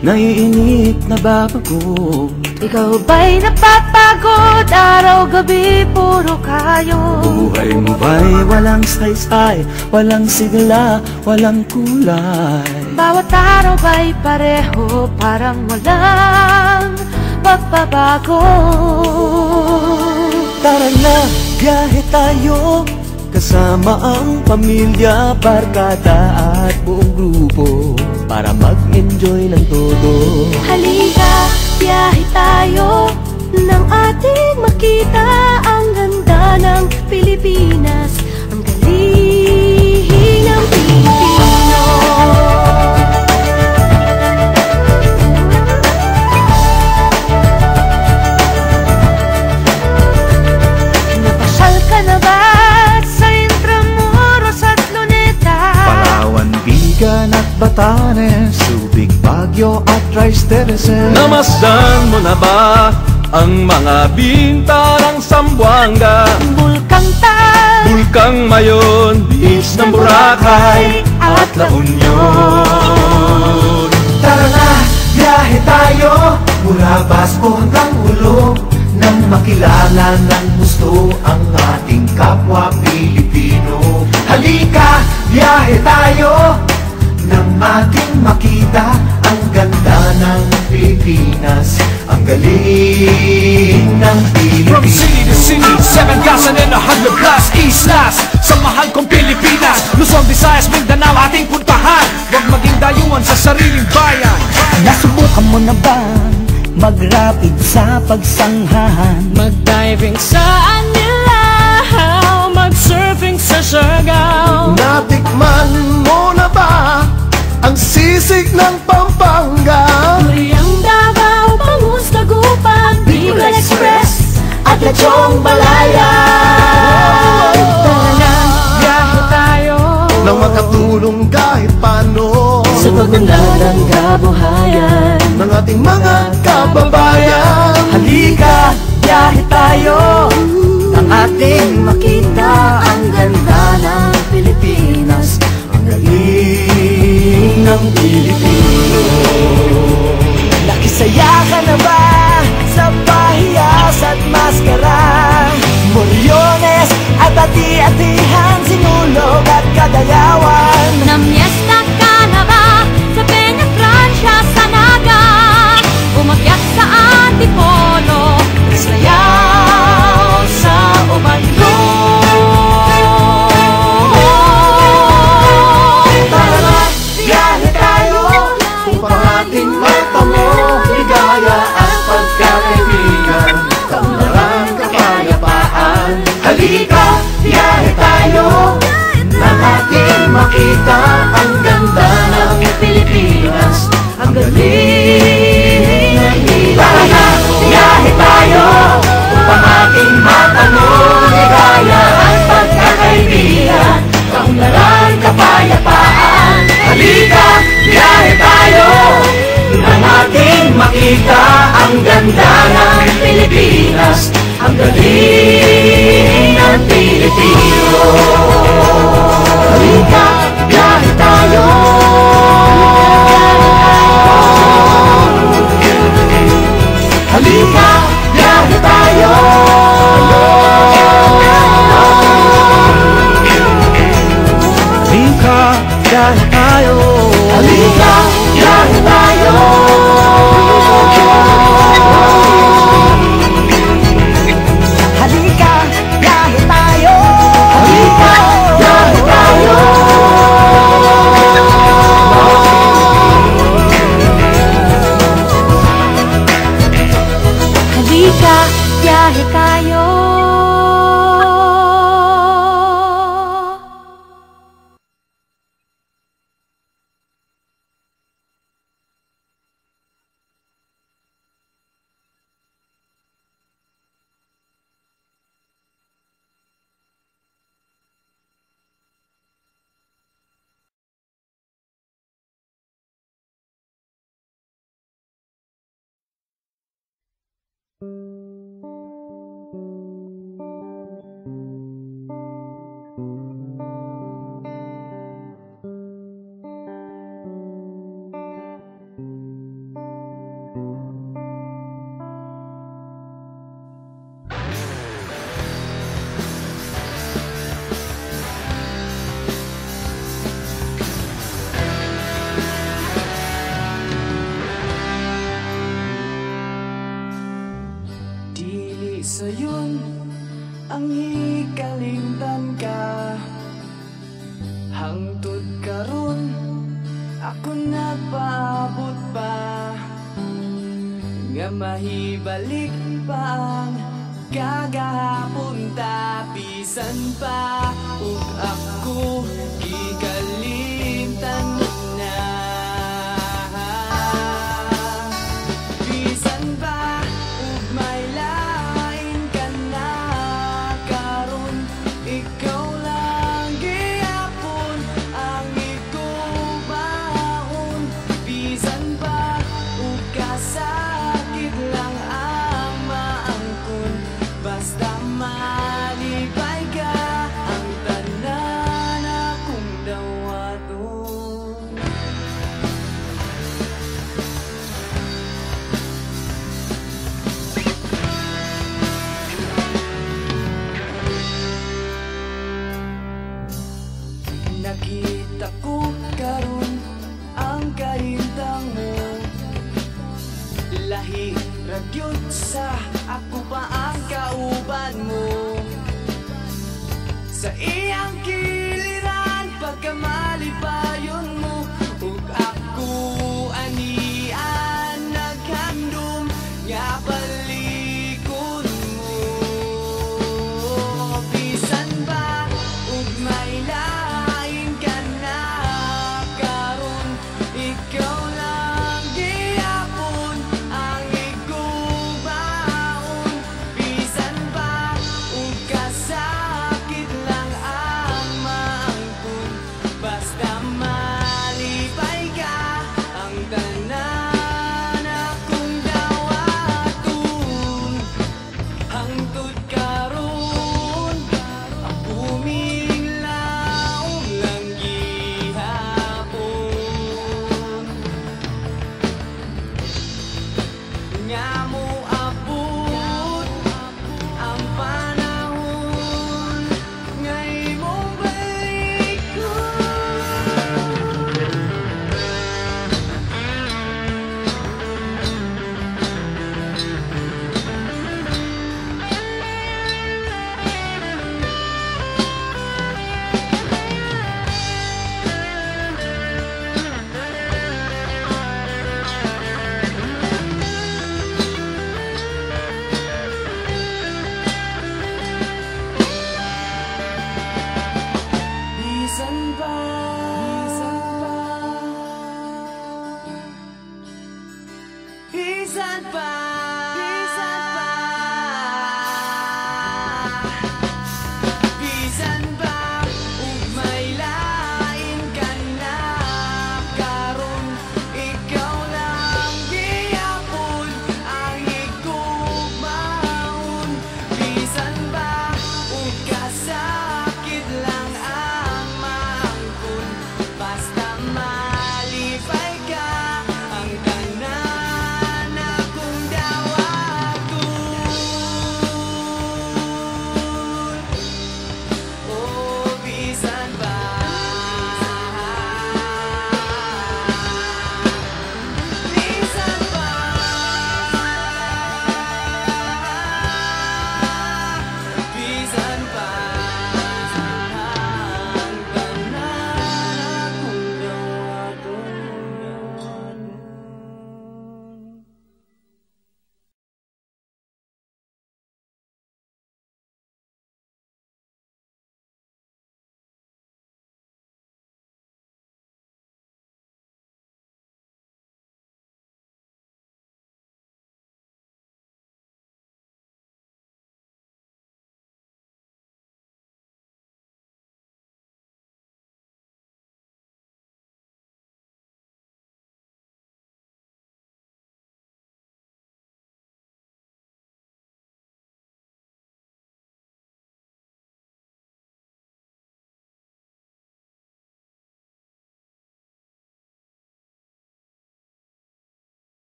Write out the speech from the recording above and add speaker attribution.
Speaker 1: naiinip na babago.
Speaker 2: Ikaw ba'y napapagod? Araw-gabi puro kayo.
Speaker 1: Buhay mo ba'y walang saysay, walang sigla, walang kulay?
Speaker 2: Bawat araw ba'y pareho, parang walang pagbabago?
Speaker 1: Tara na, biyahe tayo, kasama ang pamilya, barkada at buong grupo, para mag-enjoy ng todo.
Speaker 2: Halika, biyahe tayo, nang ating makita ang ganda ng Pilipinas, ang galing ng Pilipino. Napasyal ka na ba sa Intramuros at Luneta?
Speaker 3: Palawan, Bigan at Batanes, Subic, Baguio at Rice Terraces.
Speaker 1: Namasdan mo na ba ang mga binta ng Zamboanga,
Speaker 2: Bulkang Tal,
Speaker 1: Bulkang Mayon, Beach ng Boracay at La Union?
Speaker 3: Tara na, biyahe tayo, mula Basco hanggang Ulo, nang makilala ng gusto ang ating kapwa Pilipino. Halika, biyahe tayo, nang ating makita ang ganda ng Pilipinas, ang galing ng Pilipino.
Speaker 4: From city to city, 7,100 plus islas, sa mahal kong Pilipinas, Luzon, Visayas, Mindanao ating puntahan. Huwag maging dayuhan sa sariling bayan.
Speaker 5: Nasubukan mo na bang mag-rapid sa pagsanghahan?
Speaker 2: mag-diving sa Anilaw, mag-surfing sa Siargao.
Speaker 3: Natikman mo na ba ang sisig ng Pampanga?
Speaker 2: Turiang Davao, Bangus, Dagupan, Bicol Express at Lechong Balayan. Tara na, biyahe tayo,
Speaker 3: Nang makatulong kahit paano
Speaker 2: sa pagunlad ng kabuhayan
Speaker 3: ng ating mga kababayan.
Speaker 5: Halika, biyahe tayo, nang ating makita ang ganda ng Pilipinas, ang galing ng Pilipino. Nakisaya ka na ba sa pahiyas at maskara? Moriones at ati-atihan, Sinulog at Kadayawan.
Speaker 2: Namyesta ka na ba sa Peña Francia, sa Naga? Umakyat sa Antipolo, sayaw sa Ubandong.
Speaker 3: Tara na, biyahe tayo, upang ating matamo ligaya at pagkakaibigan, kaunlaran, kapayapaan. Halika, biyahe tayo, nang ating makita ang ganda ng Pilipinas, ang galing ng Pilipino. Tara na, biyahe tayo, upang ating matanong ligaya at pagkakaibigan, kaunlaran, kapayapaan. Halika, biyahe tayo, nang ating makita ang ganda ng Pilipinas, ang galing ng Pilipino. Halika, biyahe tayo. Halika, biyahe tayo.
Speaker 1: Halika, biyahe tayo.
Speaker 3: Halika, biyahe tayo.
Speaker 5: Halika, biyahe tayo.
Speaker 3: Halika, biyahe tayo.
Speaker 2: Halika, biyahe tayo.
Speaker 5: ang hikalingtan ka. Hangtod karon ako nagpaabot pa, nga mahibalik pa ang kagahapon tapisan pa. Ug ako gikalimtan na, bisan pa ug may lain ka na karon. Ikaw lang gihapon ang igubaon, bisan pa ug kasakit lang ang maangkon. Basta malipay ka ang tanan akong dawaton. Nakita ko karon ang kahintang mo, lahi ragyod sa ako pa ang kauban mo. Sa iyang